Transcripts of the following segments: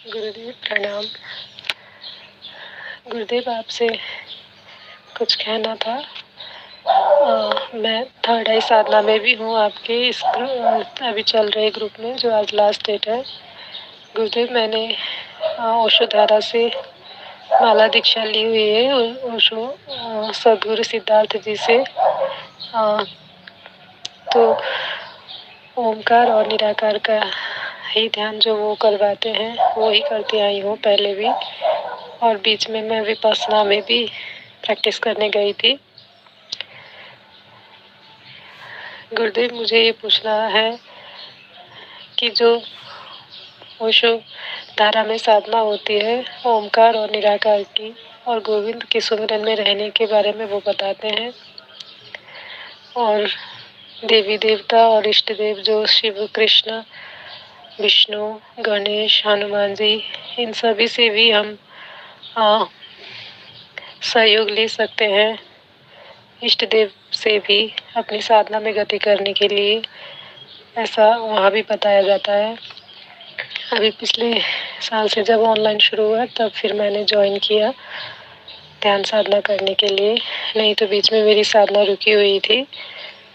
गुरुदेव प्रणाम। गुरुदेव आपसे कुछ कहना था। मैं थर्ड आई साधना में भी हूँ आपके इस अभी चल रहे ग्रुप में जो आज लास्ट डेट है। गुरुदेव मैंने ओशो धारा से माला दीक्षा ली हुई है ओशो सदगुरु सिद्धार्थ जी से। तो ओमकार और निराकार का ही ध्यान जो वो करवाते हैं वो ही करती आई हूँ पहले भी, और बीच में मैं विपස්සना में भी प्रैक्टिस करने गई थी। गुरुदेव मुझे ये पूछना है कि जो ओशो धारा में साधना होती है ओमकार और निराकार की और गोविंद के सुमिरन में रहने के बारे में वो बताते हैं, और देवी देवता और इष्ट देव जो शिव कृष्ण विष्णु गणेश हनुमान जी इन सभी से भी हम सहयोग ले सकते हैं। इष्ट देव से भी अपनी साधना में गति करने के लिए ऐसा वहाँ भी बताया जाता है। अभी पिछले साल से जब ऑनलाइन शुरू हुआ तब फिर मैंने ज्वाइन किया ध्यान साधना करने के लिए, नहीं तो बीच में मेरी साधना रुकी हुई थी।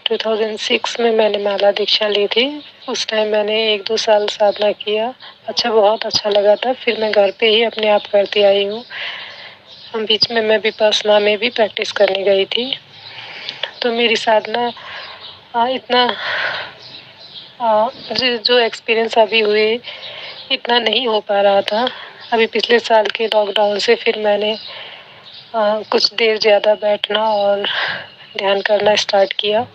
2006 में मैंने माला दीक्षा ली थी। उस टाइम मैंने 1-2 साल साधना किया, बहुत अच्छा लगा था। फिर मैं घर पे ही अपने आप करती आई हूँ। बीच में मैं विपස්සना में भी प्रैक्टिस करने गई थी। तो मेरी साधना इतना जो एक्सपीरियंस अभी हुए इतना नहीं हो पा रहा था। अभी पिछले साल के लॉकडाउन से फिर मैंने कुछ देर ज़्यादा बैठना और ध्यान करना स्टार्ट किया।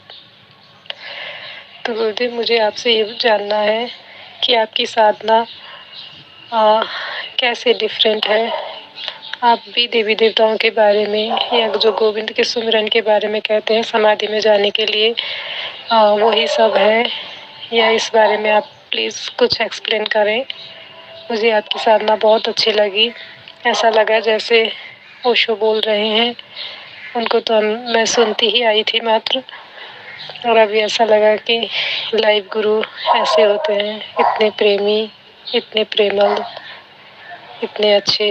तो गुरुदेव मुझे आपसे ये जानना है कि आपकी साधना कैसे डिफरेंट है। आप भी देवी देवताओं के बारे में या जो गोविंद के सुमिरन के बारे में कहते हैं समाधि में जाने के लिए वही सब है, या इस बारे में आप प्लीज़ कुछ एक्सप्लेन करें। मुझे आपकी साधना बहुत अच्छी लगी। ऐसा लगा जैसे ओशो बोल रहे हैं, उनको तो मैं सुनती ही आई थी मात्र, और अभी ऐसा लगा कि लाइव गुरु ऐसे होते हैं, इतने प्रेमी, इतने प्रेमल, इतने अच्छे,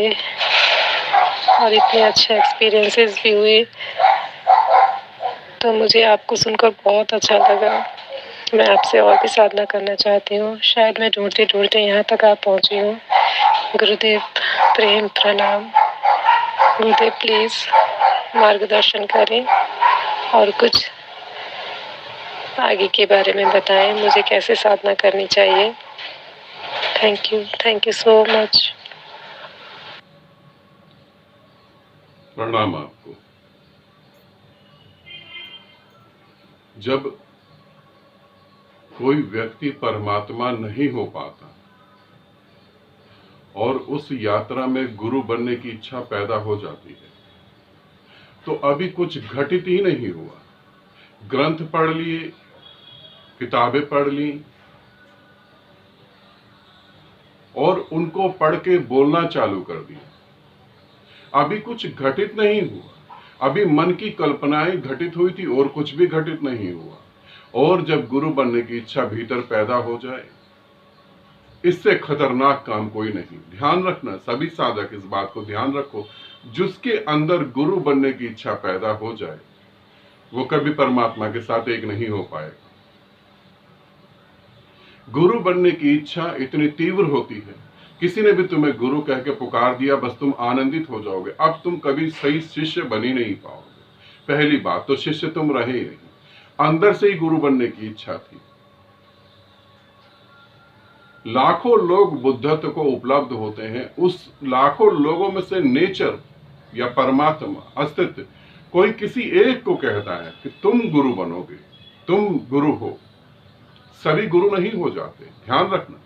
और इतने अच्छे एक्सपीरियंसेस भी हुए। तो मुझे आपको सुनकर बहुत अच्छा लगा। मैं आपसे और भी साधना करना चाहती हूँ। शायद मैं ढूंढते ढूंढते यहाँ तक आप पहुँची हूँ। गुरुदेव प्रेम प्रणाम। गुरुदेव प्लीज़ मार्गदर्शन करें और कुछ आगे के बारे में बताएं, मुझे कैसे साधना करनी चाहिए। Thank you so much. प्रणाम आपको। जब कोई व्यक्ति परमात्मा नहीं हो पाता और उस यात्रा में गुरु बनने की इच्छा पैदा हो जाती है, तो अभी कुछ घटित ही नहीं हुआ। ग्रंथ पढ़ लिए, किताबें पढ़ ली और उनको पढ़ के बोलना चालू कर दिया। अभी कुछ घटित नहीं हुआ। अभी मन की कल्पनाएं घटित हुई थी और कुछ भी घटित नहीं हुआ। और जब गुरु बनने की इच्छा भीतर पैदा हो जाए, इससे खतरनाक काम कोई नहीं। ध्यान रखना, सभी साधक इस बात को ध्यान रखो, जिसके अंदर गुरु बनने की इच्छा पैदा हो जाए वो कभी परमात्मा के साथ एक नहीं हो पाएगा। गुरु बनने की इच्छा इतनी तीव्र होती है, किसी ने भी तुम्हें गुरु कह के पुकार दिया, बस तुम आनंदित हो जाओगे। अब तुम कभी सही शिष्य बन ही नहीं पाओगे। पहली बात तो शिष्य तुम रहे ही नहीं, अंदर से ही गुरु बनने की इच्छा थी। लाखों लोग बुद्धत्व को उपलब्ध होते हैं, उस लाखों लोगों में से नेचर या परमात्मा अस्तित्व कोई किसी एक को कहता है कि तुम गुरु बनोगे, तुम गुरु हो। सभी गुरु नहीं हो जाते, ध्यान रखना।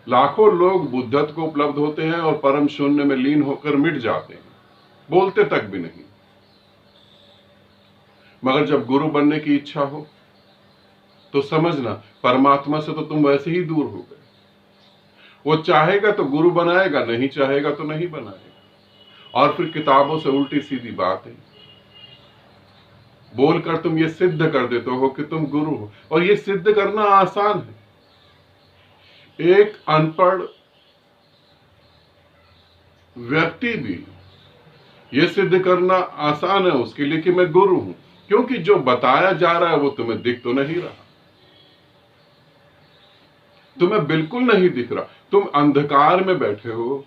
लाखों लोग बुद्धत्व को उपलब्ध होते हैं और परम शून्य में लीन होकर मिट जाते हैं, बोलते तक भी नहीं। मगर जब गुरु बनने की इच्छा हो तो समझना, परमात्मा से तो तुम वैसे ही दूर हो गए। वो चाहेगा तो गुरु बनाएगा, नहीं चाहेगा तो नहीं बनाएगा। और फिर किताबों से उल्टी सीधी बात है बोलकर तुम ये सिद्ध कर देते हो कि तुम गुरु हो, और ये सिद्ध करना आसान है। एक अनपढ़ व्यक्ति भी ये सिद्ध करना आसान है उसके लिए कि मैं गुरु हूं, क्योंकि जो बताया जा रहा है वो तुम्हें दिख तो नहीं रहा, तुम्हें बिल्कुल नहीं दिख रहा। तुम अंधकार में बैठे हो,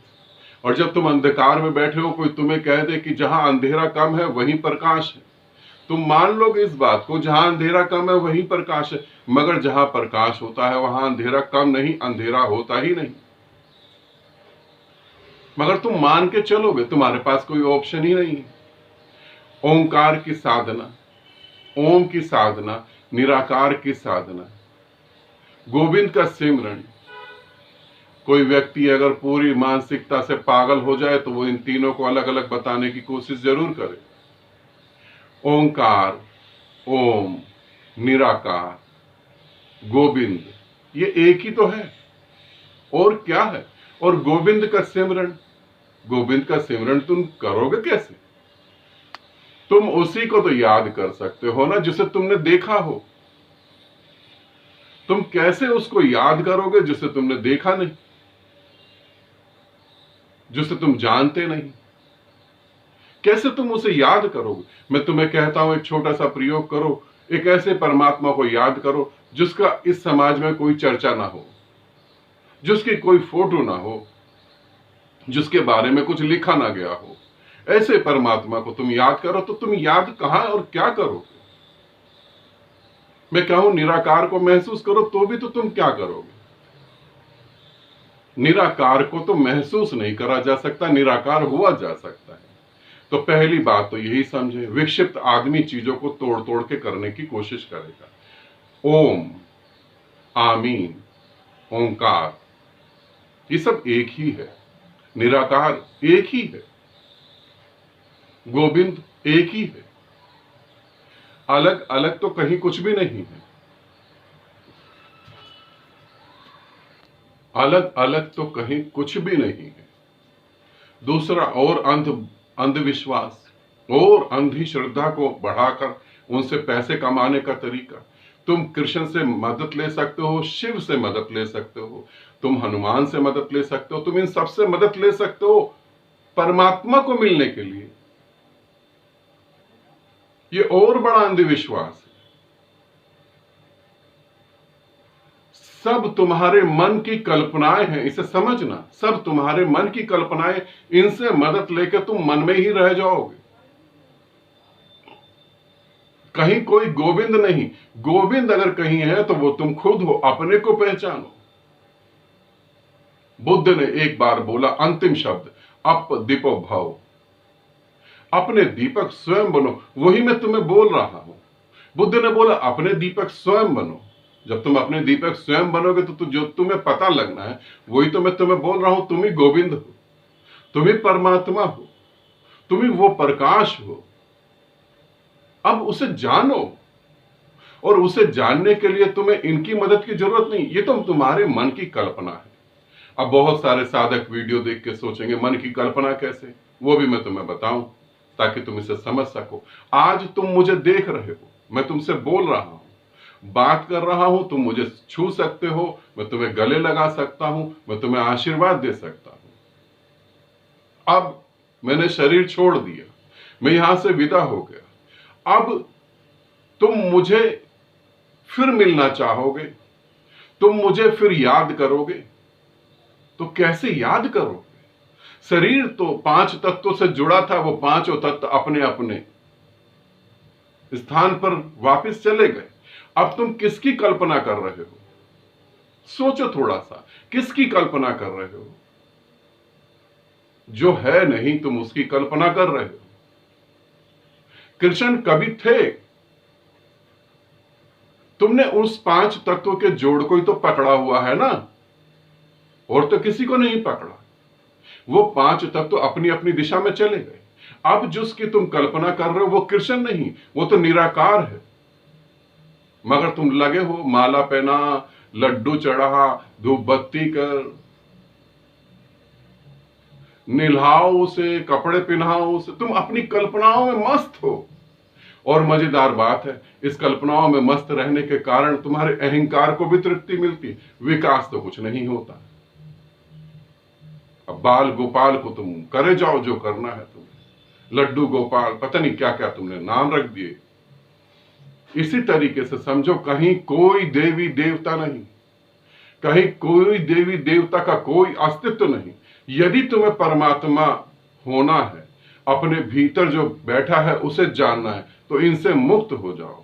और जब तुम अंधकार में बैठे हो, कोई तुम्हें कह दे कि जहां अंधेरा कम है वहीं प्रकाश है, तुम मान लोगे इस बात को, जहां अंधेरा कम है वहीं प्रकाश है। मगर जहां प्रकाश होता है वहां अंधेरा कम नहीं, अंधेरा होता ही नहीं। मगर तुम मान के चलोगे, तुम्हारे पास कोई ऑप्शन ही नहीं है। ओंकार की साधना, ओम की साधना, निराकार की साधना, गोविंद का सिमरन। कोई व्यक्ति अगर पूरी मानसिकता से पागल हो जाए तो वो इन तीनों को अलग अलग बताने की कोशिश जरूर करे। ओंकार, ओम, निराकार, गोविंद, ये एक ही तो है, और क्या है। और गोविंद का सिमरन, गोविंद का सिमरन तुम करोगे कैसे? तुम उसी को तो याद कर सकते हो ना जिसे तुमने देखा हो। तुम कैसे उसको याद करोगे जिसे तुमने देखा नहीं, जिसे तुम जानते नहीं? कैसे तुम उसे याद करोगे? मैं तुम्हें कहता हूं एक छोटा सा प्रयोग करो, एक ऐसे परमात्मा को याद करो जिसका इस समाज में कोई चर्चा ना हो, जिसकी कोई फोटो ना हो, जिसके बारे में कुछ लिखा ना गया हो। ऐसे परमात्मा को तुम याद करो, तो तुम याद कहां और क्या करोगे? मैं कहूं निराकार को महसूस करो, तो भी तो तुम क्या करोगे? निराकार को तो महसूस नहीं करा जा सकता, निराकार हुआ जा सकता है। तो पहली बात तो यही समझे, विक्षिप्त आदमी चीजों को तोड़ तोड़ के करने की कोशिश करेगा। ओम, आमीन, ओंकार, ये सब एक ही है। निराकार एक ही है, गोविंद एक ही है, अलग अलग तो कहीं कुछ भी नहीं है। अलग अलग तो कहीं कुछ भी नहीं है। दूसरा, और अंधविश्वास और अंधी श्रद्धा को बढ़ाकर उनसे पैसे कमाने का तरीका। तुम कृष्ण से मदद ले सकते हो, शिव से मदद ले सकते हो, तुम हनुमान से मदद ले सकते हो, तुम इन सबसे मदद ले सकते हो परमात्मा को मिलने के लिए। ये और बड़ा अंधविश्वास है। सब तुम्हारे मन की कल्पनाएं हैं, इसे समझना। सब तुम्हारे मन की कल्पनाएं, इनसे मदद लेकर तुम मन में ही रह जाओगे। कहीं कोई गोविंद नहीं। गोविंद अगर कहीं है तो वो तुम खुद हो, अपने को पहचानो। बुद्ध ने एक बार बोला अंतिम शब्द, अप दीपो भव। अपने दीपक स्वयं बनो। वही मैं तुम्हें बोल रहा हूं। बुद्ध ने बोला अपने दीपक स्वयं बनो। जब तुम अपने दीपक स्वयं बनोगे तो जो तुम्हें पता लगना है वही तो मैं तुम्हें बोल रहा हूं। तुम ही गोविंद हो, तुम ही परमात्मा हो, तुम ही वो प्रकाश हो। अब उसे जानो, और उसे जानने के लिए तुम्हें इनकी मदद की जरूरत नहीं। ये तो तुम्हारे मन की कल्पना है। अब बहुत सारे साधक वीडियो देख के सोचेंगे मन की कल्पना कैसे, वो भी मैं तुम्हें बताऊं ताकि तुम इसे समझ सको। आज तुम मुझे देख रहे हो, मैं तुमसे बोल रहा हूं, बात कर रहा हूं, तुम मुझे छू सकते हो, मैं तुम्हें गले लगा सकता हूं, मैं तुम्हें आशीर्वाद दे सकता हूं। अब मैंने शरीर छोड़ दिया, मैं यहां से विदा हो गया। अब तुम मुझे फिर मिलना चाहोगे, तुम मुझे फिर याद करोगे, तो कैसे याद करोगे? शरीर तो 5 तत्वों से जुड़ा था, वो पांचों तत्व अपने अपने स्थान पर वापस चले गए। अब तुम किसकी कल्पना कर रहे हो? सोचो थोड़ा सा, किसकी कल्पना कर रहे हो? जो है नहीं तुम उसकी कल्पना कर रहे हो। कृष्ण कभी थे, तुमने उस 5 तत्वों के जोड़ को ही तो पकड़ा हुआ है ना, और तो किसी को नहीं पकड़ा। वो 5 तत्व अपनी अपनी दिशा में चले गए। अब जिसकी तुम कल्पना कर रहे हो वो कृष्ण नहीं, वो तो निराकार है। मगर तुम लगे हो माला पहना, लड्डू चढ़ा, धूप बत्ती कर, निल्हाओ उसे, कपड़े पहनाओ उसे, तुम अपनी कल्पनाओं में मस्त हो। और मजेदार बात है, इस कल्पनाओं में मस्त रहने के कारण तुम्हारे अहंकार को भी तृप्ति मिलती, विकास तो कुछ नहीं होता। अब बाल गोपाल को तुम करे जाओ जो करना है तुम्हें, लड्डू गोपाल पता नहीं क्या क्या तुमने नाम रख दिए। इसी तरीके से समझो कहीं कोई देवी देवता नहीं, कहीं कोई देवी देवता का कोई अस्तित्व नहीं। यदि तुम्हें परमात्मा होना है, अपने भीतर जो बैठा है उसे जानना है, तो इनसे मुक्त हो जाओ।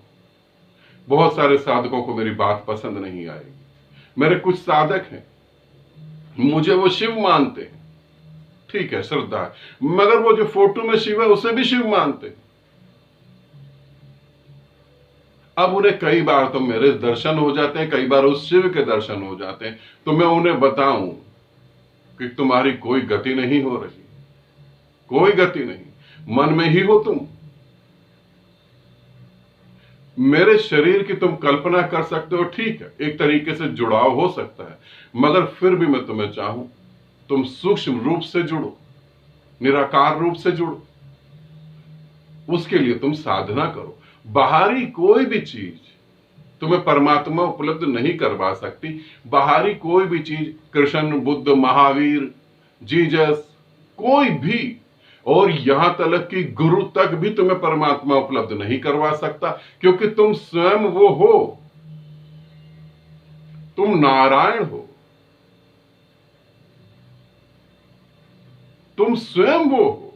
बहुत सारे साधकों को मेरी बात पसंद नहीं आएगी। मेरे कुछ साधक हैं, मुझे वो शिव मानते हैं, ठीक है, श्रद्धा है, मगर वो जो फोटो में शिव है उसे भी शिव मानते हैं। अब उन्हें कई बार तो मेरे दर्शन हो जाते हैं, कई बार उस शिव के दर्शन हो जाते हैं, तो मैं उन्हें बताऊं कि तुम्हारी कोई गति नहीं हो रही, कोई गति नहीं, मन में ही हो तुम। मेरे शरीर की तुम कल्पना कर सकते हो, ठीक है, एक तरीके से जुड़ाव हो सकता है, मगर फिर भी मैं तुम्हें चाहूं तुम सूक्ष्म रूप से जुड़ो, निराकार रूप से जुड़ो। उसके लिए तुम साधना करो। बाहरी कोई भी चीज तुम्हें परमात्मा उपलब्ध नहीं करवा सकती। बाहरी कोई भी चीज, कृष्ण, बुद्ध, महावीर, जीसस, कोई भी, और यहां तक कि गुरु तक भी तुम्हें परमात्मा उपलब्ध नहीं करवा सकता, क्योंकि तुम स्वयं वो हो, तुम नारायण हो, तुम स्वयं वो हो।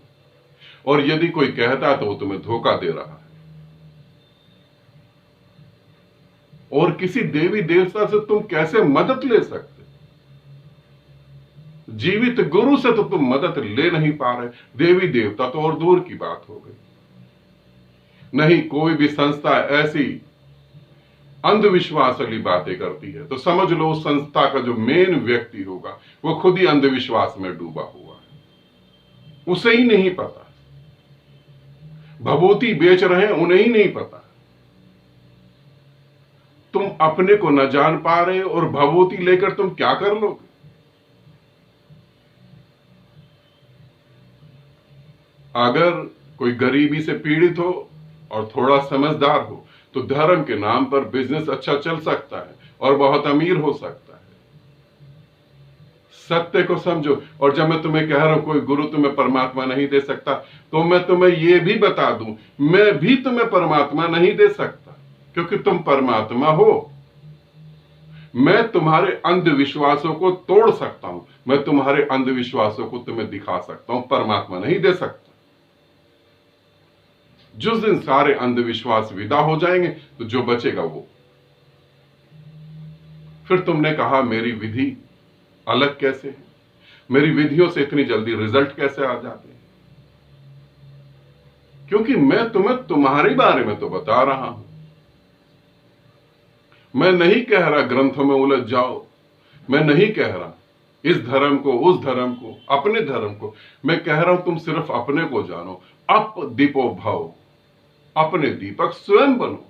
और यदि कोई कहता है तो वो तुम्हें धोखा दे रहा है। और किसी देवी देवता से तुम कैसे मदद ले सकते? जीवित गुरु से तो तुम मदद ले नहीं पा रहे, देवी देवता तो और दूर की बात हो गई। नहीं, कोई भी संस्था ऐसी अंधविश्वास वाली बातें करती है तो समझ लो उस संस्था का जो मेन व्यक्ति होगा वो खुद ही अंधविश्वास में डूबा हुआ है, उसे ही नहीं पता। भभूति बेच रहे हैं, उन्हें ही नहीं पता। तुम अपने को न जान पा रहे हो और भभूति लेकर तुम क्या कर लोगे? अगर कोई गरीबी से पीड़ित हो और थोड़ा समझदार हो तो धर्म के नाम पर बिजनेस अच्छा चल सकता है और बहुत अमीर हो सकता है। सत्य को समझो। और जब मैं तुम्हें कह रहा हूं कोई गुरु तुम्हें परमात्मा नहीं दे सकता, तो मैं तुम्हें यह भी बता दूं, मैं भी तुम्हें परमात्मा नहीं दे सकता, क्योंकि तुम परमात्मा हो। मैं तुम्हारे अंधविश्वासों को तोड़ सकता हूं, मैं तुम्हारे अंधविश्वासों को तुम्हें दिखा सकता हूं, परमात्मा नहीं दे सकता। जिस दिन सारे अंधविश्वास विदा हो जाएंगे तो जो बचेगा वो। फिर तुमने कहा मेरी विधि अलग कैसे है, मेरी विधियों से इतनी जल्दी रिजल्ट कैसे आ जाते हैं? क्योंकि मैं तुम्हें तुम्हारे बारे में तो बता रहा हूं। मैं नहीं कह रहा ग्रंथों में उलझ जाओ, मैं नहीं कह रहा इस धर्म को उस धर्म को, अपने धर्म को। मैं कह रहा हूं तुम सिर्फ अपने को जानो। अप दीपो भव, अपने दीपक स्वयं बनो।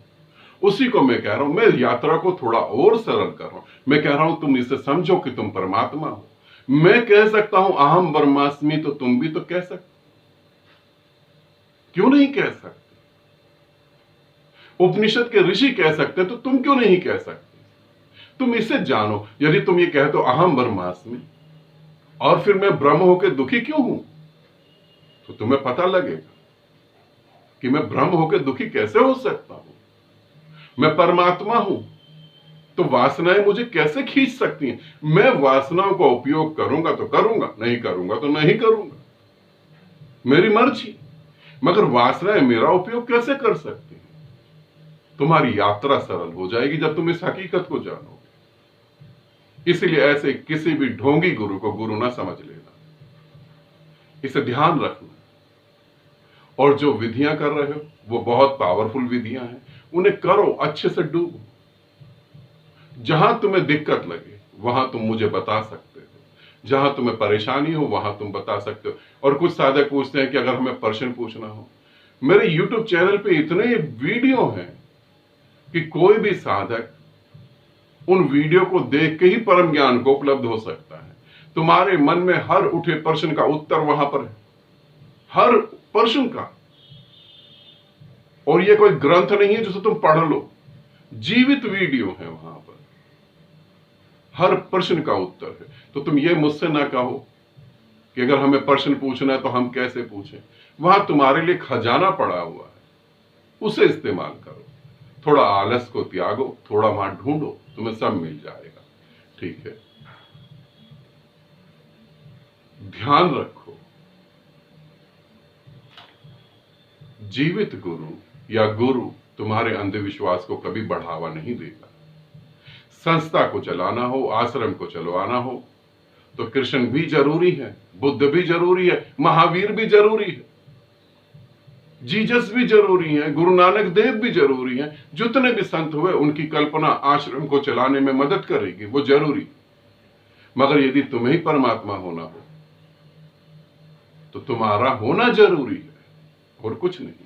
उसी को मैं कह रहा हूं। मैं यात्रा को थोड़ा और सरल कर रहा हूं। मैं कह रहा हूं तुम इसे समझो कि तुम परमात्मा हो। मैं कह सकता हूं अहम ब्रह्मास्मि, तो तुम भी तो कह सकते, क्यों नहीं कह सकते? उपनिषद के ऋषि कह सकते तो तुम क्यों नहीं कह सकते? तुम इसे जानो। यदि तुम ये कह दो अहम ब्रह्मास्मि और फिर मैं ब्रह्म होकर दुखी क्यों हूं, तो तुम्हें पता लगेगा कि मैं ब्रह्म होकर दुखी कैसे हो सकता हूं। मैं परमात्मा हूं तो वासनाएं मुझे कैसे खींच सकती हैं? मैं वासनाओं का उपयोग करूंगा तो करूंगा, नहीं करूंगा तो नहीं करूंगा, मेरी मर्जी। मगर वासनाएं मेरा उपयोग कैसे कर सकती हैं? तुम्हारी यात्रा सरल हो जाएगी जब तुम इस हकीकत को जानोगे। इसलिए ऐसे किसी भी ढोंगी गुरु को गुरु ना समझ लेना, इसे ध्यान रखना। और जो विधियां कर रहे हो वो बहुत पावरफुल विधियां हैं, उन्हें करो, अच्छे से डूबो। जहां तुम्हें दिक्कत लगे वहां तुम मुझे बता सकते हो, जहां तुम्हें परेशानी हो वहां तुम बता सकते हो। और कुछ साधक पूछते हैं कि अगर हमें प्रश्न पूछना हो, मेरे YouTube चैनल पे इतने वीडियो हैं कि कोई भी साधक उन वीडियो को देख के ही परम ज्ञान को उपलब्ध हो सकता है। तुम्हारे मन में हर उठे प्रश्न का उत्तर वहां पर है, हर प्रश्न का। और ये कोई ग्रंथ नहीं है जिसे तुम पढ़ लो, जीवित वीडियो है, वहां पर हर प्रश्न का उत्तर है। तो तुम ये मुझसे ना कहो कि अगर हमें प्रश्न पूछना है तो हम कैसे पूछें। वहां तुम्हारे लिए खजाना पड़ा हुआ है, उसे इस्तेमाल करो। थोड़ा आलस को त्यागो, थोड़ा वहां ढूंढो, तुम्हें सब मिल जाएगा। ठीक है, ध्यान रखो, जीवित गुरु या गुरु तुम्हारे अंधविश्वास को कभी बढ़ावा नहीं देगा। संस्था को चलाना हो, आश्रम को चलवाना हो तो कृष्ण भी जरूरी है, बुद्ध भी जरूरी है, महावीर भी जरूरी है, जीसस भी जरूरी है, गुरु नानक देव भी जरूरी है। जितने भी संत हुए उनकी कल्पना आश्रम को चलाने में मदद करेगी, वो जरूरी। मगर यदि तुम्हें ही परमात्मा होना हो तो तुम्हारा होना जरूरी है और कुछ नहीं।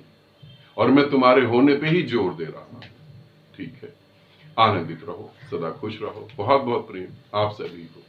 और मैं तुम्हारे होने पे ही जोर दे रहा हूं। ठीक है, आनंदित रहो, सदा खुश रहो। बहुत बहुत प्रेम आप सभी को।